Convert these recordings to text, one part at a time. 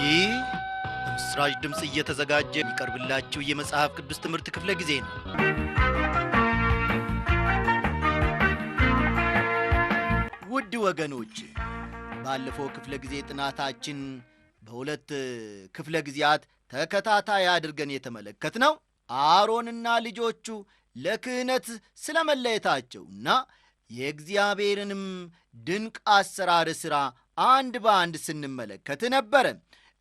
ይህ በምስራች ድምፅ እየተዘጋጀ የሚቀርብላችሁ የመጽሐፍ ቅዱስ ትምህርት ክፍለ ጊዜ ነው። ውድ ወገኖች፣ ባለፈው ክፍለ ጊዜ ጥናታችን በሁለት ክፍለ ጊዜያት ተከታታይ አድርገን የተመለከትነው አሮንና ልጆቹ ለክህነት ስለመለየታቸውና የእግዚአብሔርንም ድንቅ አሰራር ሥራ አንድ በአንድ ስንመለከት ነበረ።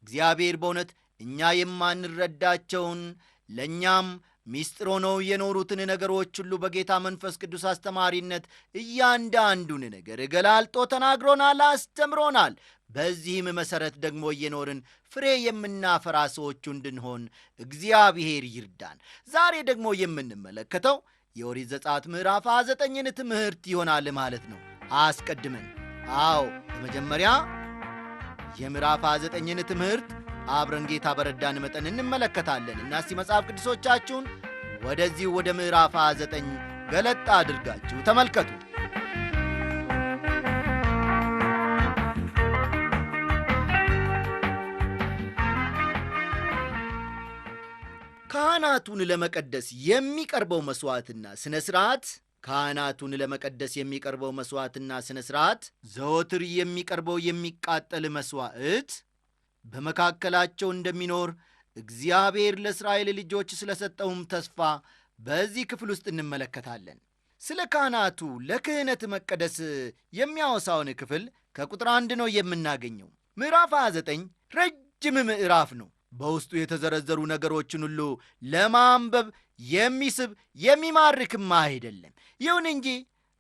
እግዚአብሔር በእውነት እኛ የማንረዳቸውን ለእኛም ሚስጥር ሆነው የኖሩትን ነገሮች ሁሉ በጌታ መንፈስ ቅዱስ አስተማሪነት እያንዳንዱን ነገር ገላልጦ ተናግሮናል፣ አስተምሮናል። በዚህም መሠረት ደግሞ እየኖርን ፍሬ የምናፈራ ሰዎቹ እንድንሆን እግዚአብሔር ይርዳን። ዛሬ ደግሞ የምንመለከተው የኦሪት ዘጸአት ምዕራፍ 9ን ትምህርት ይሆናል ማለት ነው። አስቀድመን በመጀመሪያ የምዕራፍ 9ን ትምህርት አብረን ጌታ በረዳን መጠን እንመለከታለን እና እስቲ መጽሐፍ ቅዱሶቻችሁን ወደዚህ ወደ ምዕራፍ 9 ገለጥ አድርጋችሁ ተመልከቱ። ካህናቱን ለመቀደስ የሚቀርበው መሥዋዕትና ሥነ ሥርዓት ዘወትር የሚቀርበው የሚቃጠል መሥዋዕት በመካከላቸው እንደሚኖር እግዚአብሔር ለእስራኤል ልጆች ስለ ሰጠውም ተስፋ በዚህ ክፍል ውስጥ እንመለከታለን። ስለ ካህናቱ ለክህነት መቀደስ የሚያወሳውን ክፍል ከቁጥር 1 ነው የምናገኘው። ምዕራፍ 29 ረጅም ምዕራፍ ነው። በውስጡ የተዘረዘሩ ነገሮችን ሁሉ ለማንበብ የሚስብ የሚማርክም አይደለም። ይሁን እንጂ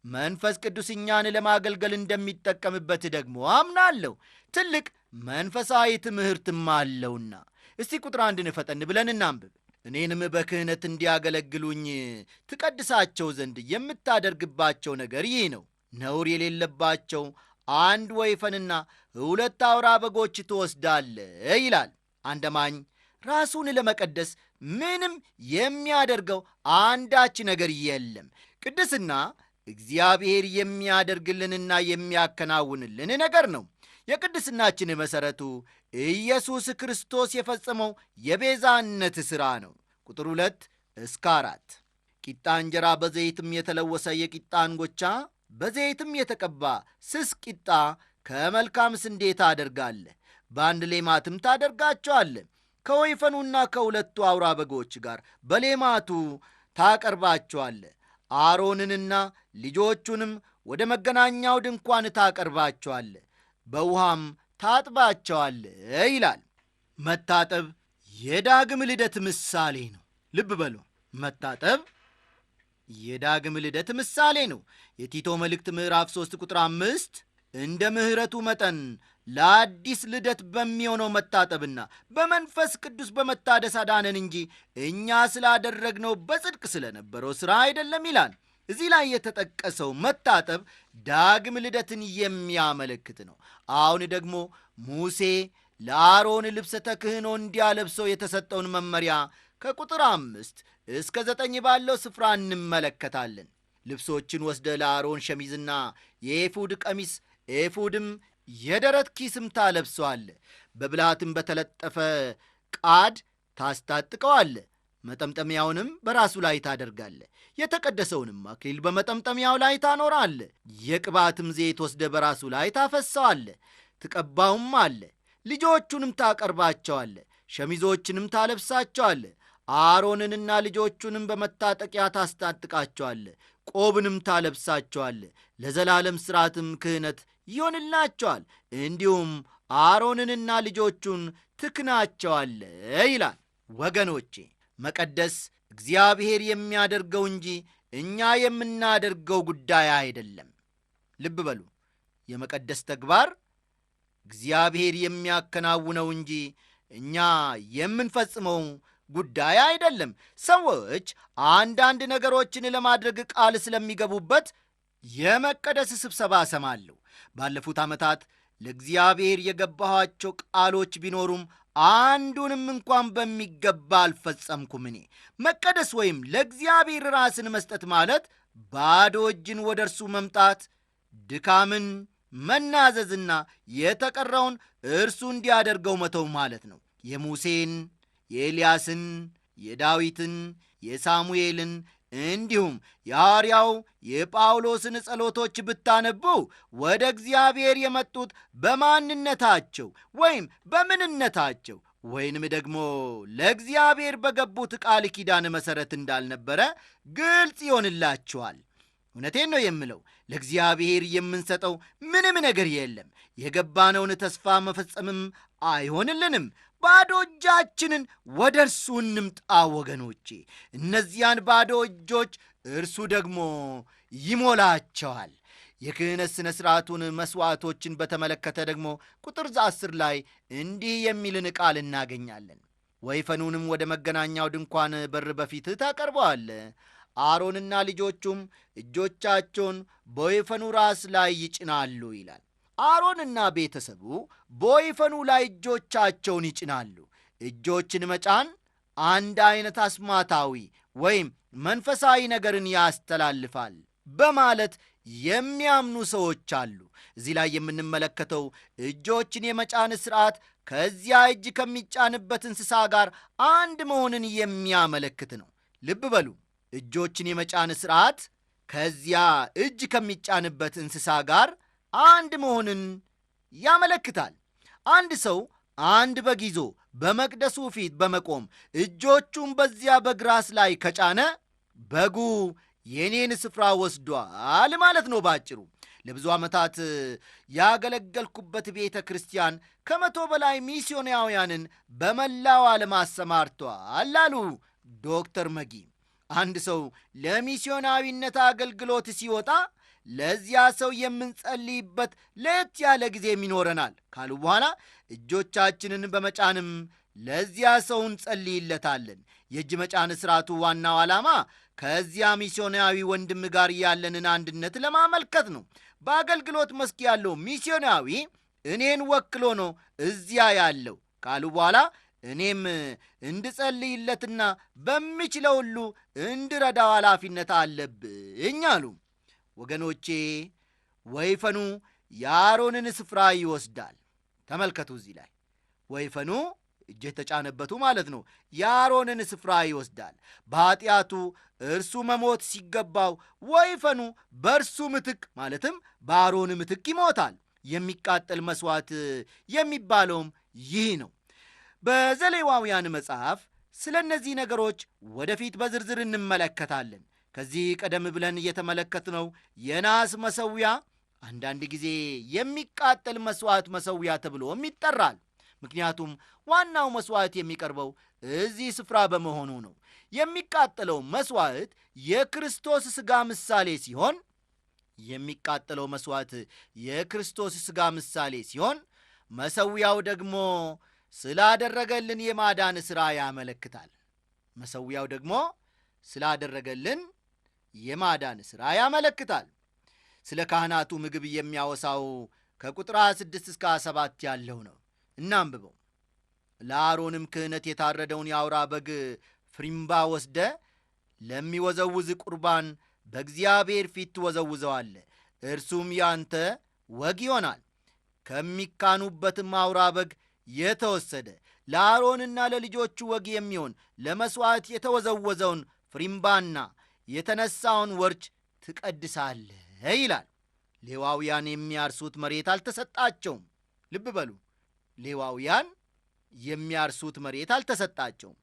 መንፈስ ቅዱስ እኛን ለማገልገል እንደሚጠቀምበት ደግሞ አምናለሁ። ትልቅ መንፈሳዊ ትምህርትም አለውና እስቲ ቁጥር 1 ፈጠን ብለን እናንብብ። እኔንም በክህነት እንዲያገለግሉኝ ትቀድሳቸው ዘንድ የምታደርግባቸው ነገር ይህ ነው። ነውር የሌለባቸው 1 ወይፈንና 2 አውራ በጎች ትወስዳለህ ይላል። አንድ አማኝ ራሱን ለመቀደስ ምንም የሚያደርገው አንዳች ነገር የለም። ቅድስና እግዚአብሔር የሚያደርግልንና የሚያከናውንልን ነገር ነው። የቅድስናችን መሠረቱ ኢየሱስ ክርስቶስ የፈጸመው የቤዛነት ሥራ ነው። ቁጥር 2 እስከ 4 ቂጣ እንጀራ በዘይትም የተለወሰ የቂጣ እንጎቻ በዘይትም የተቀባ ስስ ቂጣ ከመልካም ስንዴ ታደርጋለህ፣ በአንድ ሌማትም ታደርጋቸዋለህ። ከወይፈኑና ከሁለቱ አውራ በጎች ጋር በሌማቱ ታቀርባቸዋለህ። አሮንንና ልጆቹንም ወደ መገናኛው ድንኳን ታቀርባቸዋለህ፣ በውሃም ታጥባቸዋለህ ይላል። መታጠብ የዳግም ልደት ምሳሌ ነው። ልብ በሉ፣ መታጠብ የዳግም ልደት ምሳሌ ነው። የቲቶ መልእክት ምዕራፍ 3 ቁጥር 5 እንደ ምሕረቱ መጠን ለአዲስ ልደት በሚሆነው መታጠብና በመንፈስ ቅዱስ በመታደስ አዳነን እንጂ እኛ ስላደረግነው በጽድቅ ስለነበረው ሥራ አይደለም ይላል። እዚህ ላይ የተጠቀሰው መታጠብ ዳግም ልደትን የሚያመለክት ነው። አሁን ደግሞ ሙሴ ለአሮን ልብሰ ተክህኖ እንዲያለብሰው የተሰጠውን መመሪያ ከቁጥር 5 እስከ 9 ባለው ስፍራ እንመለከታለን። ልብሶችን ወስደ ለአሮን ሸሚዝና የኤፉድ ቀሚስ፣ ኤፉድም የደረት ኪስም ታለብሰዋለ። በብልሃትም በተለጠፈ ቃድ ታስታጥቀዋለ። መጠምጠሚያውንም በራሱ ላይ ታደርጋለ። የተቀደሰውንም አክሊል በመጠምጠሚያው ላይ ታኖራለ። የቅባትም ዘይት ወስደ በራሱ ላይ ታፈሰዋለ፣ ትቀባውም አለ። ልጆቹንም ታቀርባቸዋለ፣ ሸሚዞችንም ታለብሳቸዋለ። አሮንንና ልጆቹንም በመታጠቂያ ታስታጥቃቸዋለ፣ ቆብንም ታለብሳቸዋለ። ለዘላለም ሥርዓትም ክህነት ይሆንላቸዋል። እንዲሁም አሮንንና ልጆቹን ትክናቸዋለ ይላል። ወገኖቼ፣ መቀደስ እግዚአብሔር የሚያደርገው እንጂ እኛ የምናደርገው ጉዳይ አይደለም። ልብ በሉ፣ የመቀደስ ተግባር እግዚአብሔር የሚያከናውነው እንጂ እኛ የምንፈጽመው ጉዳይ አይደለም። ሰዎች አንዳንድ ነገሮችን ለማድረግ ቃል ስለሚገቡበት የመቀደስ ስብሰባ እሰማለሁ። ባለፉት ዓመታት ለእግዚአብሔር የገባኋቸው ቃሎች ቢኖሩም አንዱንም እንኳን በሚገባ አልፈጸምኩም። እኔ መቀደስ ወይም ለእግዚአብሔር ራስን መስጠት ማለት ባዶ እጅን ወደ እርሱ መምጣት፣ ድካምን መናዘዝና የተቀረውን እርሱ እንዲያደርገው መተው ማለት ነው። የሙሴን፣ የኤልያስን፣ የዳዊትን፣ የሳሙኤልን እንዲሁም የሐዋርያው የጳውሎስን ጸሎቶች ብታነቡ ወደ እግዚአብሔር የመጡት በማንነታቸው ወይም በምንነታቸው ወይንም ደግሞ ለእግዚአብሔር በገቡት ቃል ኪዳን መሠረት እንዳልነበረ ግልጽ ይሆንላችኋል። እውነቴን ነው የምለው፣ ለእግዚአብሔር የምንሰጠው ምንም ነገር የለም። የገባነውን ተስፋ መፈጸምም አይሆንልንም። ባዶ እጃችንን ወደ እርሱ እንምጣ ወገኖቼ። እነዚያን ባዶ እጆች እርሱ ደግሞ ይሞላቸዋል። የክህነት ሥነ ሥርዓቱን መሥዋዕቶችን በተመለከተ ደግሞ ቁጥር 10 ላይ እንዲህ የሚልን ቃል እናገኛለን። ወይፈኑንም ወደ መገናኛው ድንኳን በር በፊት ታቀርበዋለህ። አሮንና ልጆቹም እጆቻቸውን በወይፈኑ ራስ ላይ ይጭናሉ ይላል። አሮንና ቤተሰቡ በወይፈኑ ላይ እጆቻቸውን ይጭናሉ። እጆችን መጫን አንድ አይነት አስማታዊ ወይም መንፈሳዊ ነገርን ያስተላልፋል በማለት የሚያምኑ ሰዎች አሉ። እዚህ ላይ የምንመለከተው እጆችን የመጫን ሥርዓት ከዚያ እጅ ከሚጫንበት እንስሳ ጋር አንድ መሆንን የሚያመለክት ነው። ልብ በሉ፣ እጆችን የመጫን ሥርዓት ከዚያ እጅ ከሚጫንበት እንስሳ ጋር አንድ መሆንን ያመለክታል። አንድ ሰው አንድ በግ ይዞ በመቅደሱ ፊት በመቆም እጆቹን በዚያ በግ ራስ ላይ ከጫነ በጉ የኔን ስፍራ ወስዷል ማለት ነው። ባጭሩ ለብዙ ዓመታት ያገለገልኩበት ቤተ ክርስቲያን 100 በላይ ሚስዮናውያንን በመላው ዓለም አሰማርቷል አሉ ዶክተር መጊ። አንድ ሰው ለሚስዮናዊነት አገልግሎት ሲወጣ ለዚያ ሰው የምንጸልይበት ለየት ያለ ጊዜም ይኖረናል ካሉ በኋላ እጆቻችንን በመጫንም ለዚያ ሰው እንጸልይለታለን። የእጅ መጫን ሥርዓቱ ዋናው ዓላማ ከዚያ ሚስዮናዊ ወንድም ጋር ያለንን አንድነት ለማመልከት ነው። በአገልግሎት መስክ ያለው ሚስዮናዊ እኔን ወክሎ ነው እዚያ ያለው ካሉ በኋላ እኔም እንድጸልይለትና በሚችለው ሁሉ እንድረዳው ኃላፊነት አለብኝ አሉ። ወገኖቼ፣ ወይፈኑ የአሮንን ስፍራ ይወስዳል። ተመልከቱ፣ እዚህ ላይ ወይፈኑ እጅ የተጫነበቱ ማለት ነው የአሮንን ስፍራ ይወስዳል። በኀጢአቱ እርሱ መሞት ሲገባው ወይፈኑ በእርሱ ምትክ ማለትም በአሮን ምትክ ይሞታል። የሚቃጠል መሥዋዕት የሚባለውም ይህ ነው። በዘሌዋውያን መጽሐፍ ስለ እነዚህ ነገሮች ወደፊት በዝርዝር እንመለከታለን። ከዚህ ቀደም ብለን የተመለከትነው የናስ መሠዊያ አንዳንድ ጊዜ የሚቃጠል መሥዋዕት መሠዊያ ተብሎም ይጠራል። ምክንያቱም ዋናው መሥዋዕት የሚቀርበው እዚህ ስፍራ በመሆኑ ነው። የሚቃጠለው መሥዋዕት የክርስቶስ ሥጋ ምሳሌ ሲሆን መሠዊያው ደግሞ ስላደረገልን የማዳን ሥራ ያመለክታል። ስለ ካህናቱ ምግብ የሚያወሳው ከቁጥር 26 እስከ 27 ያለው ነው። እናንብበው። ለአሮንም ክህነት የታረደውን የአውራ በግ ፍሪምባ ወስደ ለሚወዘውዝ ቁርባን በእግዚአብሔር ፊት ትወዘውዘዋለ። እርሱም ያንተ ወግ ይሆናል። ከሚካኑበትም አውራ በግ የተወሰደ ለአሮንና ለልጆቹ ወግ የሚሆን ለመሥዋዕት የተወዘወዘውን ፍሪምባና የተነሳውን ወርች ትቀድሳለህ ይላል። ሌዋውያን የሚያርሱት መሬት አልተሰጣቸውም። ልብ በሉ፣ ሌዋውያን የሚያርሱት መሬት አልተሰጣቸውም።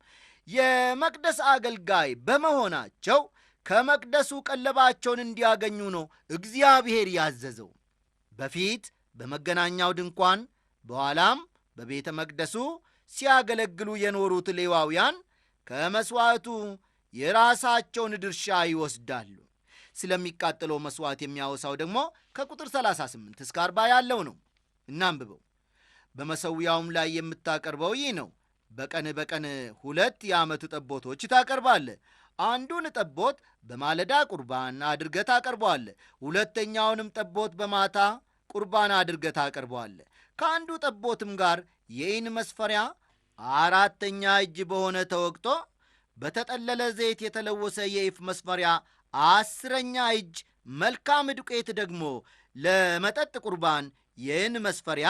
የመቅደስ አገልጋይ በመሆናቸው ከመቅደሱ ቀለባቸውን እንዲያገኙ ነው እግዚአብሔር ያዘዘው። በፊት በመገናኛው ድንኳን በኋላም በቤተ መቅደሱ ሲያገለግሉ የኖሩት ሌዋውያን ከመሥዋዕቱ የራሳቸውን ድርሻ ይወስዳሉ። ስለሚቃጠለው መሥዋዕት የሚያወሳው ደግሞ ከቁጥር 38 እስከ 40 ያለው ነው። እናንብበው። በመሠዊያውም ላይ የምታቀርበው ይህ ነው። በቀን 2 የዓመት ጠቦቶች ታቀርባለህ። አንዱን ጠቦት በማለዳ ቁርባን አድርገህ ታቀርበዋለህ። ሁለተኛውንም ጠቦት በማታ ቁርባን አድርገህ ታቀርበዋለህ። ከአንዱ ጠቦትም ጋር የኢን መስፈሪያ 4 እጅ በሆነ ተወቅቶ በተጠለለ ዘይት የተለወሰ የኢፍ መስፈሪያ 10 እጅ መልካም ዱቄት ደግሞ ለመጠጥ ቁርባን ይህን መስፈሪያ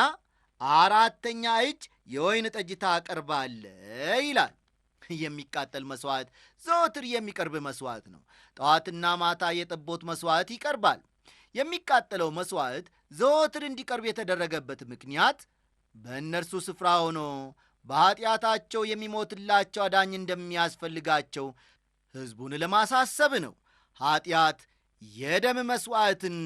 4 እጅ የወይን ጠጅ ታቀርባለህ ይላል። የሚቃጠል መሥዋዕት ዘወትር የሚቀርብ መሥዋዕት ነው። ጠዋትና ማታ የጠቦት መሥዋዕት ይቀርባል። የሚቃጠለው መሥዋዕት ዘወትር እንዲቀርብ የተደረገበት ምክንያት በእነርሱ ስፍራ ሆኖ በኀጢአታቸው የሚሞትላቸው አዳኝ እንደሚያስፈልጋቸው ሕዝቡን ለማሳሰብ ነው። ኀጢአት የደም መሥዋዕትን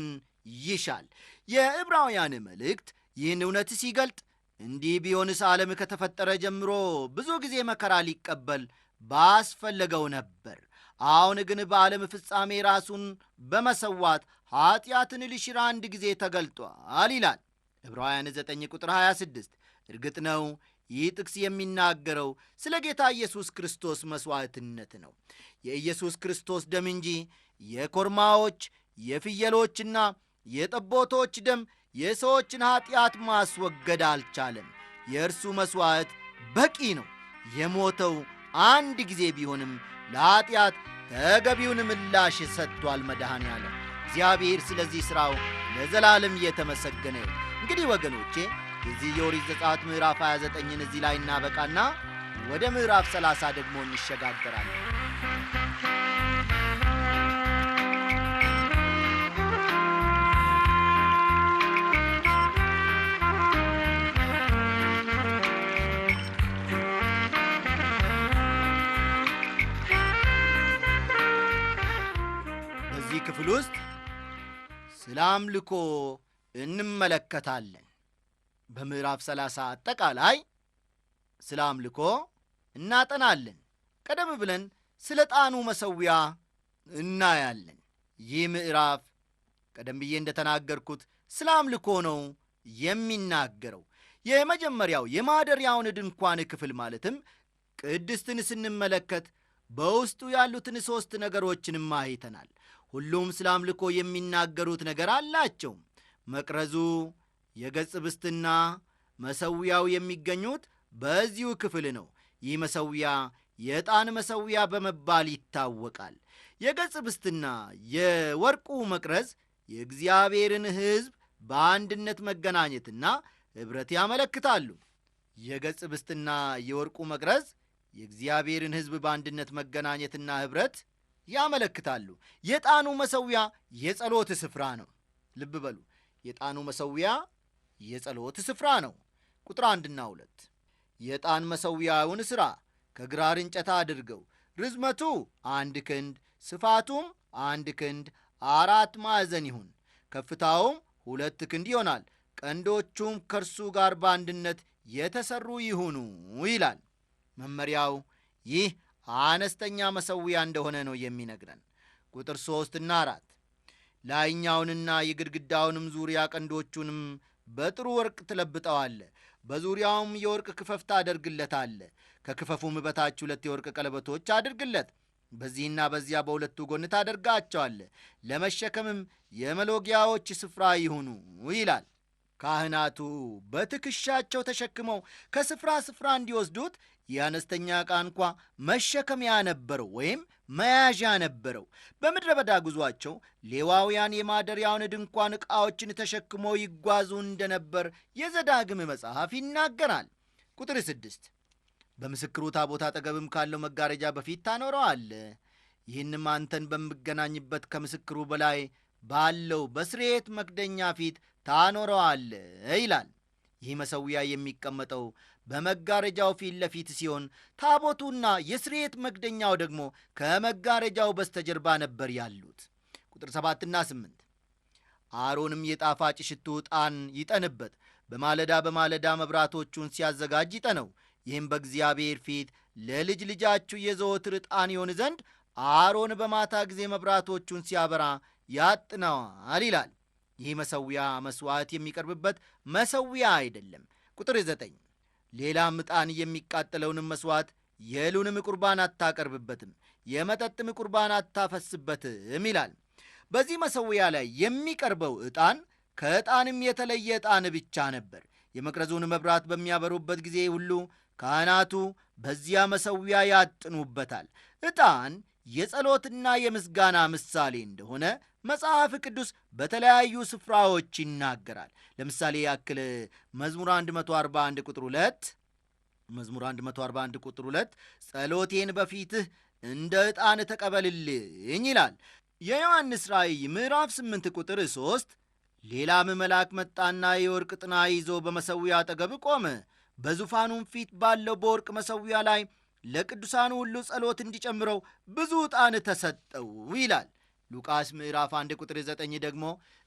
ይሻል። የዕብራውያን መልእክት ይህን እውነት ሲገልጥ እንዲህ ቢሆንስ ዓለም ከተፈጠረ ጀምሮ ብዙ ጊዜ መከራ ሊቀበል ባስፈለገው ነበር። አሁን ግን በዓለም ፍጻሜ ራሱን በመሰዋት ኀጢአትን ሊሽር አንድ ጊዜ ተገልጧል ይላል ዕብራውያን 9 ቁጥር 26። እርግጥ ነው ይህ ጥቅስ የሚናገረው ስለ ጌታ ኢየሱስ ክርስቶስ መሥዋዕትነት ነው። የኢየሱስ ክርስቶስ ደም እንጂ የኮርማዎች የፍየሎችና የጠቦቶች ደም የሰዎችን ኀጢአት ማስወገድ አልቻለም። የእርሱ መሥዋዕት በቂ ነው። የሞተው አንድ ጊዜ ቢሆንም ለኀጢአት ተገቢውን ምላሽ ሰጥቷል መድኃኔዓለም። እግዚአብሔር ስለዚህ ሥራው ለዘላለም እየተመሰገነ። እንግዲህ ወገኖቼ የዚህ የኦሪት ዘጸአት ምዕራፍ 29ን እዚህ ላይ እናበቃና ወደ ምዕራፍ 30 ደግሞ እንሸጋገራለን። በዚህ ክፍል ውስጥ ስለ አምልኮ እንመለከታለን። በምዕራፍ 30 አጠቃላይ ስለ አምልኮ እናጠናለን። ቀደም ብለን ስለ ዕጣኑ መሠዊያ እናያለን። ይህ ምዕራፍ ቀደም ብዬ እንደተናገርኩት ስለ አምልኮ ነው የሚናገረው። የመጀመሪያው የማደሪያውን ድንኳን ክፍል ማለትም ቅድስትን ስንመለከት በውስጡ ያሉትን 3 ነገሮችንም አይተናል። ሁሉም ስለ አምልኮ የሚናገሩት ነገር አላቸው። መቅረዙ፣ የገጽ ብስትና መሠዊያው የሚገኙት በዚሁ ክፍል ነው። ይህ መሠዊያ የዕጣን መሠዊያ በመባል ይታወቃል። የገጽ ብስትና የወርቁ መቅረዝ የእግዚአብሔርን ሕዝብ በአንድነት መገናኘትና ኅብረት ያመለክታሉ። የገጽ ብስትና የወርቁ መቅረዝ የእግዚአብሔርን ሕዝብ በአንድነት መገናኘትና ኅብረት ያመለክታሉ። የዕጣኑ መሠዊያ የጸሎት ስፍራ ነው። ልብ በሉ፣ የዕጣኑ መሠዊያ የጸሎት ስፍራ ነው። ቁጥር 1ና 2 የዕጣን መሠዊያውን ሥራ ከግራር እንጨት አድርገው፣ ርዝመቱ 1 ክንድ ስፋቱም 1 ክንድ 4 ማዕዘን ይሁን፣ ከፍታውም 2 ክንድ ይሆናል። ቀንዶቹም ከእርሱ ጋር በአንድነት የተሠሩ ይሁኑ ይላል። መመሪያው ይህ አነስተኛ መሠዊያ እንደሆነ ነው የሚነግረን። ቁጥር 3ና 4 ላይኛውንና የግድግዳውንም ዙሪያ ቀንዶቹንም በጥሩ ወርቅ ትለብጠዋለ፣ በዙሪያውም የወርቅ ክፈፍ ታደርግለታለ። ከክፈፉም በታች 2 የወርቅ ቀለበቶች አድርግለት፣ በዚህና በዚያ በሁለቱ ጎን ታደርጋቸዋለ፣ ለመሸከምም የመሎጊያዎች ስፍራ ይሁኑ ይላል። ካህናቱ በትከሻቸው ተሸክመው ከስፍራ ስፍራ እንዲወስዱት የአነስተኛ ዕቃ እንኳ መሸከሚያ ነበረው ወይም መያዣ ነበረው። በምድረ በዳ ጉዟቸው ሌዋውያን የማደሪያውን ድንኳን ዕቃዎችን ተሸክመው ይጓዙ እንደነበር የዘዳግም መጽሐፍ ይናገራል። ቁጥር 6 በምስክሩ ታቦት አጠገብም ካለው መጋረጃ በፊት ታኖረዋል። ይህንም አንተን በምገናኝበት ከምስክሩ በላይ ባለው በስርየት መክደኛ ፊት ታኖረዋል ይላል። ይህ መሠዊያ የሚቀመጠው በመጋረጃው ፊት ለፊት ሲሆን ታቦቱና የስርየት መክደኛው ደግሞ ከመጋረጃው በስተጀርባ ነበር ያሉት። ቁጥር 7ና 8 አሮንም የጣፋጭ ሽቱ ዕጣን ይጠንበት፣ በማለዳ በማለዳ መብራቶቹን ሲያዘጋጅ ይጠነው። ይህም በእግዚአብሔር ፊት ለልጅ ልጃችሁ የዘወትር ዕጣን ይሆን ዘንድ አሮን በማታ ጊዜ መብራቶቹን ሲያበራ ያጥነዋል ይላል። ይህ መሠዊያ መሥዋዕት የሚቀርብበት መሠዊያ አይደለም። ቁጥር 9 ሌላም ዕጣን የሚቃጠለውንም መሥዋዕት የእህሉንም ቁርባን አታቀርብበትም፣ የመጠጥም ቁርባን አታፈስበትም ይላል። በዚህ መሠዊያ ላይ የሚቀርበው ዕጣን ከዕጣንም የተለየ ዕጣን ብቻ ነበር። የመቅረዙን መብራት በሚያበሩበት ጊዜ ሁሉ ካህናቱ በዚያ መሠዊያ ያጥኑበታል። ዕጣን የጸሎትና የምስጋና ምሳሌ እንደሆነ መጽሐፍ ቅዱስ በተለያዩ ስፍራዎች ይናገራል። ለምሳሌ ያክል መዝሙር 141 ቁጥር 2 ጸሎቴን በፊትህ እንደ ዕጣን ተቀበልልኝ ይላል። የዮሐንስ ራእይ ምዕራፍ 8 ቁጥር 3 ሌላም መልአክ መጣና የወርቅ ጥና ይዞ በመሠዊያ አጠገብ ቆመ፣ በዙፋኑም ፊት ባለው በወርቅ መሠዊያ ላይ ለቅዱሳኑ ሁሉ ጸሎት እንዲጨምረው ብዙ ዕጣን ተሰጠው ይላል። ሉቃስ ምዕራፍ 1 ቁጥር 9 ደግሞ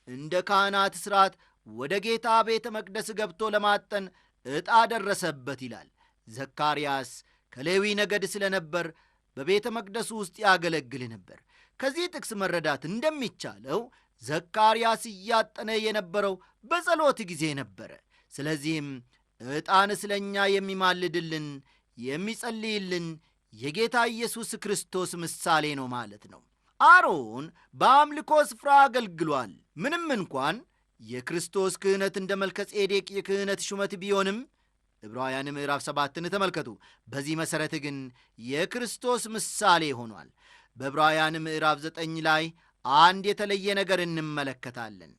እንደ ካህናት ሥርዓት ወደ ጌታ ቤተ መቅደስ ገብቶ ለማጠን ዕጣ ደረሰበት ይላል። ዘካርያስ ከሌዊ ነገድ ስለነበር በቤተ መቅደሱ ውስጥ ያገለግል ነበር። ከዚህ ጥቅስ መረዳት እንደሚቻለው ዘካርያስ እያጠነ የነበረው በጸሎት ጊዜ ነበረ። ስለዚህም ዕጣን ስለ እኛ የሚማልድልን የሚጸልይልን የጌታ ኢየሱስ ክርስቶስ ምሳሌ ነው ማለት ነው። አሮን በአምልኮ ስፍራ አገልግሏል። ምንም እንኳን የክርስቶስ ክህነት እንደ መልከ ጼዴቅ የክህነት ሹመት ቢሆንም ዕብራውያን ምዕራፍ 7ን ተመልከቱ። በዚህ መሠረት ግን የክርስቶስ ምሳሌ ሆኗል። በዕብራውያን ምዕራፍ 9 ላይ አንድ የተለየ ነገር እንመለከታለን።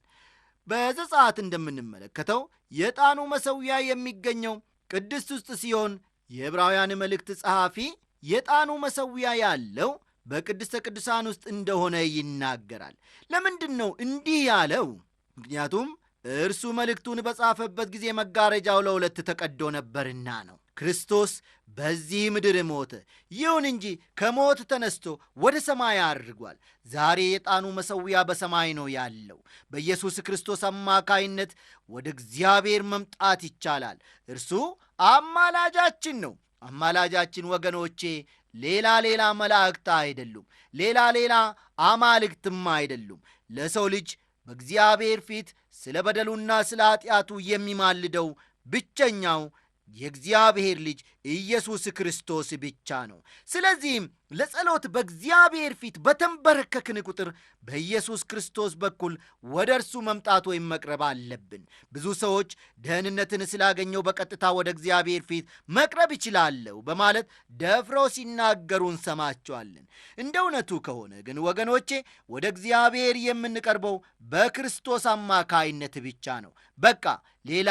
በዘጸአት እንደምንመለከተው የዕጣኑ መሠዊያ የሚገኘው ቅድስት ውስጥ ሲሆን የዕብራውያን መልእክት ጸሐፊ የዕጣኑ መሠዊያ ያለው በቅድስተ ቅዱሳን ውስጥ እንደሆነ ይናገራል። ለምንድን ነው እንዲህ ያለው? ምክንያቱም እርሱ መልእክቱን በጻፈበት ጊዜ መጋረጃው ለሁለት ተቀዶ ነበርና ነው። ክርስቶስ በዚህ ምድር ሞተ። ይሁን እንጂ ከሞት ተነስቶ ወደ ሰማይ አድርጓል። ዛሬ የዕጣኑ መሠዊያ በሰማይ ነው ያለው። በኢየሱስ ክርስቶስ አማካይነት ወደ እግዚአብሔር መምጣት ይቻላል። እርሱ አማላጃችን ነው። አማላጃችን ወገኖቼ ሌላ መላእክት አይደሉም፣ ሌላ አማልክትም አይደሉም። ለሰው ልጅ በእግዚአብሔር ፊት ስለ በደሉና ስለ ኀጢአቱ የሚማልደው ብቸኛው የእግዚአብሔር ልጅ ኢየሱስ ክርስቶስ ብቻ ነው። ስለዚህም ለጸሎት በእግዚአብሔር ፊት በተንበረከክን ቁጥር በኢየሱስ ክርስቶስ በኩል ወደ እርሱ መምጣት ወይም መቅረብ አለብን። ብዙ ሰዎች ደህንነትን ስላገኘው በቀጥታ ወደ እግዚአብሔር ፊት መቅረብ ይችላለሁ በማለት ደፍረው ሲናገሩ እንሰማቸዋለን። እንደ እውነቱ ከሆነ ግን ወገኖቼ ወደ እግዚአብሔር የምንቀርበው በክርስቶስ አማካይነት ብቻ ነው። በቃ ሌላ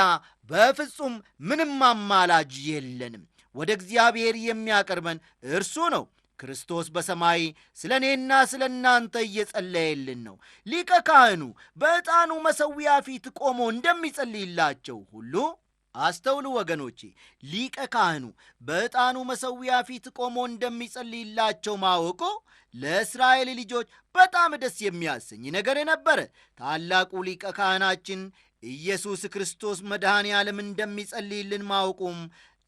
በፍጹም ምንም አማላጅ የለንም። ወደ እግዚአብሔር የሚያቀርበን እርሱ ነው። ክርስቶስ በሰማይ ስለ እኔና ስለ እናንተ እየጸለየልን ነው። ሊቀ ካህኑ በዕጣኑ መሠዊያ ፊት ቆሞ እንደሚጸልይላቸው ሁሉ አስተውሉ ወገኖቼ፣ ሊቀ ካህኑ በዕጣኑ መሠዊያ ፊት ቆሞ እንደሚጸልይላቸው ማወቁ ለእስራኤል ልጆች በጣም ደስ የሚያሰኝ ነገር ነበረ። ታላቁ ሊቀ ካህናችን ኢየሱስ ክርስቶስ መድኃኔ ዓለም እንደሚጸልይልን ማወቁም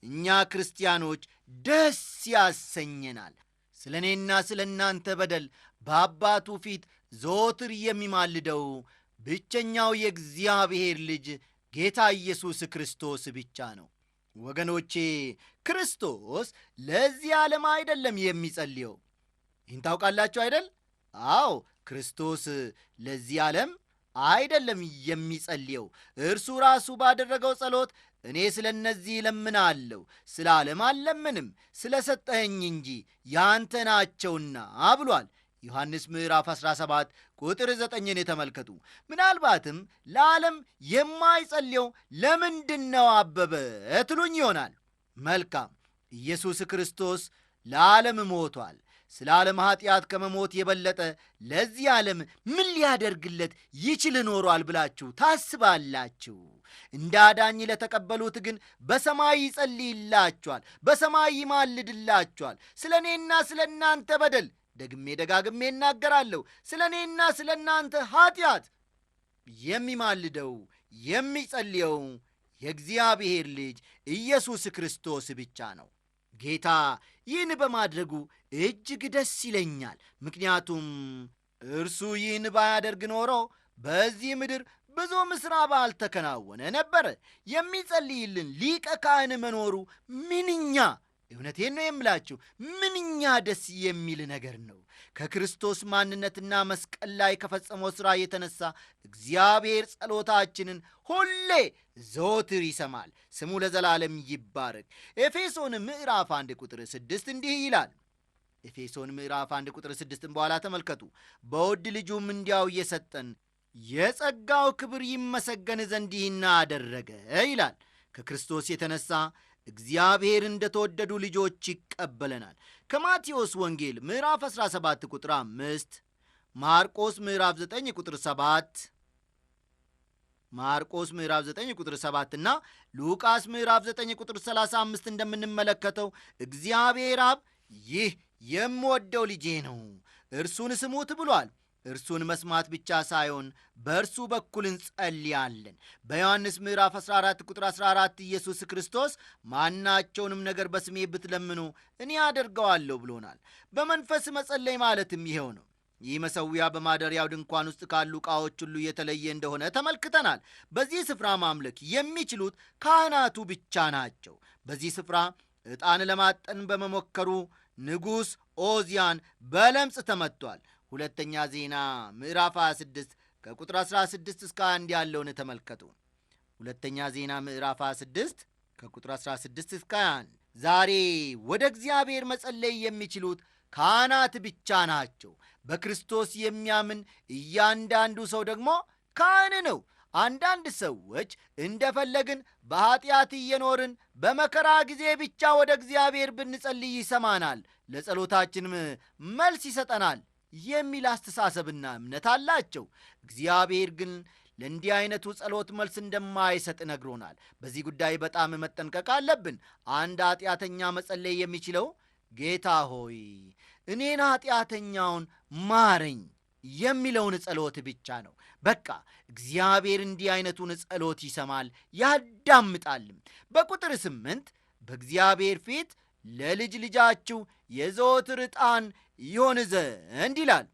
እኛ ክርስቲያኖች ደስ ያሰኘናል። ስለ እኔና ስለ እናንተ በደል በአባቱ ፊት ዘወትር የሚማልደው ብቸኛው የእግዚአብሔር ልጅ ጌታ ኢየሱስ ክርስቶስ ብቻ ነው። ወገኖቼ ክርስቶስ ለዚህ ዓለም አይደለም የሚጸልየው። ይህን ታውቃላችሁ አይደል? አዎ፣ ክርስቶስ ለዚህ ዓለም አይደለም የሚጸልየው። እርሱ ራሱ ባደረገው ጸሎት እኔ ስለ እነዚህ እለምናለሁ፣ ስለ ዓለም አልለምንም፣ ስለ ሰጠኸኝ እንጂ ያንተ ናቸውና ብሏል። ዮሐንስ ምዕራፍ 17 ቁጥር 9ን የተመልከቱ። ምናልባትም ለዓለም የማይጸልየው ለምንድነው አበበ ትሉኝ ይሆናል። መልካም፣ ኢየሱስ ክርስቶስ ለዓለም ሞቷል። ስለ ዓለም ኀጢአት ከመሞት የበለጠ ለዚህ ዓለም ምን ሊያደርግለት ይችል ኖሯል ብላችሁ ታስባላችሁ? እንደ አዳኝ ለተቀበሉት ግን በሰማይ ይጸልይላችኋል፣ በሰማይ ይማልድላችኋል። ስለ እኔና ስለ እናንተ በደል ደጋግሜ እናገራለሁ፣ ስለ እኔና ስለ እናንተ ኀጢአት የሚማልደው የሚጸልየው የእግዚአብሔር ልጅ ኢየሱስ ክርስቶስ ብቻ ነው። ጌታ ይህን በማድረጉ እጅግ ደስ ይለኛል። ምክንያቱም እርሱ ይህን ባያደርግ ኖሮ በዚህ ምድር ብዙም ሥራ ባልተከናወነ ነበረ። የሚጸልይልን ሊቀ ካህን መኖሩ ምንኛ፣ እውነቴን ነው የምላችሁ፣ ምንኛ ደስ የሚል ነገር ነው። ከክርስቶስ ማንነትና መስቀል ላይ ከፈጸመው ሥራ የተነሣ እግዚአብሔር ጸሎታችንን ሁሌ ዘወትር ይሰማል። ስሙ ለዘላለም ይባረክ። ኤፌሶን ምዕራፍ 1 ቁጥር 6 እንዲህ ይላል፣ ኤፌሶን ምዕራፍ 1 ቁጥር 6 በኋላ ተመልከቱ። በውድ ልጁም እንዲያው እየሰጠን የጸጋው ክብር ይመሰገን ዘንድ ይህን አደረገ ይላል። ከክርስቶስ የተነሣ እግዚአብሔር እንደ ተወደዱ ልጆች ይቀበለናል። ከማቴዎስ ወንጌል ምዕራፍ 17 ቁጥር 5፣ ማርቆስ ምዕራፍ 9 ቁጥር 7፣ ማርቆስ ምዕራፍ 9 ቁጥር 7 እና ሉቃስ ምዕራፍ 9 ቁጥር 35 እንደምንመለከተው እግዚአብሔር አብ ይህ የምወደው ልጄ ነው፣ እርሱን ስሙት ብሏል። እርሱን መስማት ብቻ ሳይሆን በእርሱ በኩል እንጸልያለን። በዮሐንስ ምዕራፍ 14 ቁጥር 14 ኢየሱስ ክርስቶስ ማናቸውንም ነገር በስሜ ብትለምኑ እኔ አደርገዋለሁ ብሎናል። በመንፈስ መጸለይ ማለትም ይሄው ነው። ይህ መሠዊያ በማደሪያው ድንኳን ውስጥ ካሉ ዕቃዎች ሁሉ የተለየ እንደሆነ ተመልክተናል። በዚህ ስፍራ ማምለክ የሚችሉት ካህናቱ ብቻ ናቸው። በዚህ ስፍራ ዕጣን ለማጠን በመሞከሩ ንጉሥ ኦዝያን በለምጽ ተመትቷል። ሁለተኛ ዜና ምዕራፍ 26 ከቁጥር 16 እስከ 1 ያለውን ተመልከቱ። ሁለተኛ ዜና ምዕራፍ 26 ከቁጥር 16 እስከ 1። ዛሬ ወደ እግዚአብሔር መጸለይ የሚችሉት ካህናት ብቻ ናቸው። በክርስቶስ የሚያምን እያንዳንዱ ሰው ደግሞ ካህን ነው። አንዳንድ ሰዎች እንደፈለግን በኀጢአት እየኖርን በመከራ ጊዜ ብቻ ወደ እግዚአብሔር ብንጸልይ ይሰማናል፣ ለጸሎታችንም መልስ ይሰጠናል የሚል አስተሳሰብና እምነት አላቸው። እግዚአብሔር ግን ለእንዲህ አይነቱ ጸሎት መልስ እንደማይሰጥ ነግሮናል። በዚህ ጉዳይ በጣም መጠንቀቅ አለብን። አንድ ኀጢአተኛ መጸለይ የሚችለው ጌታ ሆይ እኔን ኀጢአተኛውን ማረኝ የሚለውን ጸሎት ብቻ ነው። በቃ እግዚአብሔር እንዲህ አይነቱን ጸሎት ይሰማል ያዳምጣልም። በቁጥር 8 በእግዚአብሔር ፊት ለልጅ ልጃችሁ የዘወትር ዕጣን ይሆን ዘንድ ይላል።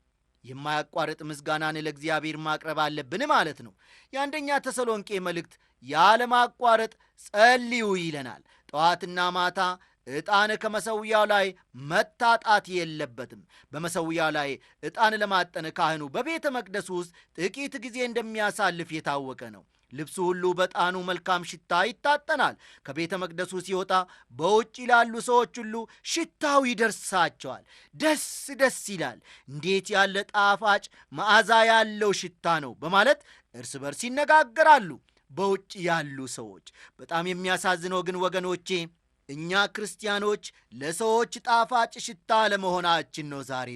የማያቋርጥ ምስጋናን ለእግዚአብሔር ማቅረብ አለብን ማለት ነው። የአንደኛ ተሰሎንቄ መልእክት ያለማቋረጥ ጸልዩ ይለናል። ጠዋትና ማታ ዕጣን ከመሠዊያው ላይ መታጣት የለበትም። በመሠዊያው ላይ ዕጣን ለማጠን ካህኑ በቤተ መቅደሱ ውስጥ ጥቂት ጊዜ እንደሚያሳልፍ የታወቀ ነው። ልብሱ ሁሉ በዕጣኑ መልካም ሽታ ይታጠናል። ከቤተ መቅደሱ ሲወጣ በውጭ ላሉ ሰዎች ሁሉ ሽታው ይደርሳቸዋል። ደስ ደስ ይላል፣ እንዴት ያለ ጣፋጭ መዓዛ ያለው ሽታ ነው በማለት እርስ በርስ ይነጋገራሉ በውጭ ያሉ ሰዎች። በጣም የሚያሳዝነው ግን ወገኖቼ እኛ ክርስቲያኖች ለሰዎች ጣፋጭ ሽታ ለመሆናችን ነው። ዛሬ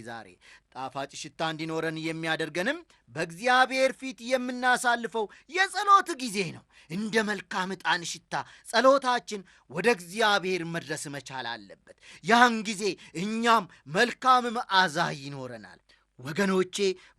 ጣፋጭ ሽታ እንዲኖረን የሚያደርገንም በእግዚአብሔር ፊት የምናሳልፈው የጸሎት ጊዜ ነው። እንደ መልካም ዕጣን ሽታ ጸሎታችን ወደ እግዚአብሔር መድረስ መቻል አለበት። ያን ጊዜ እኛም መልካም መዓዛ ይኖረናል። ወገኖቼ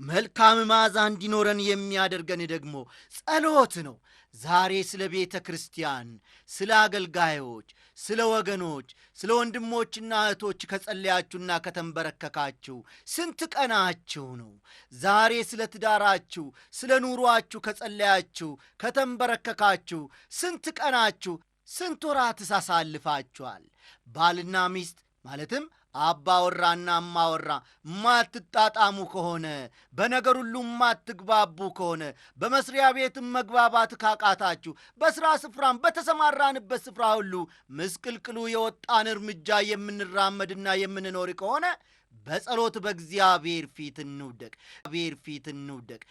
መልካም መዓዛ እንዲኖረን የሚያደርገን ደግሞ ጸሎት ነው። ዛሬ ስለ ቤተ ክርስቲያን፣ ስለ አገልጋዮች፣ ስለ ወገኖች፣ ስለ ወንድሞችና እህቶች ከጸለያችሁና ከተንበረከካችሁ ስንት ቀናችሁ ነው? ዛሬ ስለ ትዳራችሁ፣ ስለ ኑሮአችሁ ከጸለያችሁ ከተንበረከካችሁ ስንት ቀናችሁ? ስንት ወራትስ አሳልፋችኋል? ባልና ሚስት ማለትም አባወራና እማወራ ማትጣጣሙ ከሆነ፣ በነገር ሁሉ ማትግባቡ ከሆነ፣ በመስሪያ ቤትም መግባባት ካቃታችሁ፣ በሥራ ስፍራም በተሰማራንበት ስፍራ ሁሉ ምስቅልቅሉ የወጣን እርምጃ የምንራመድና የምንኖር ከሆነ በጸሎት በእግዚአብሔር ፊት እንውደቅ።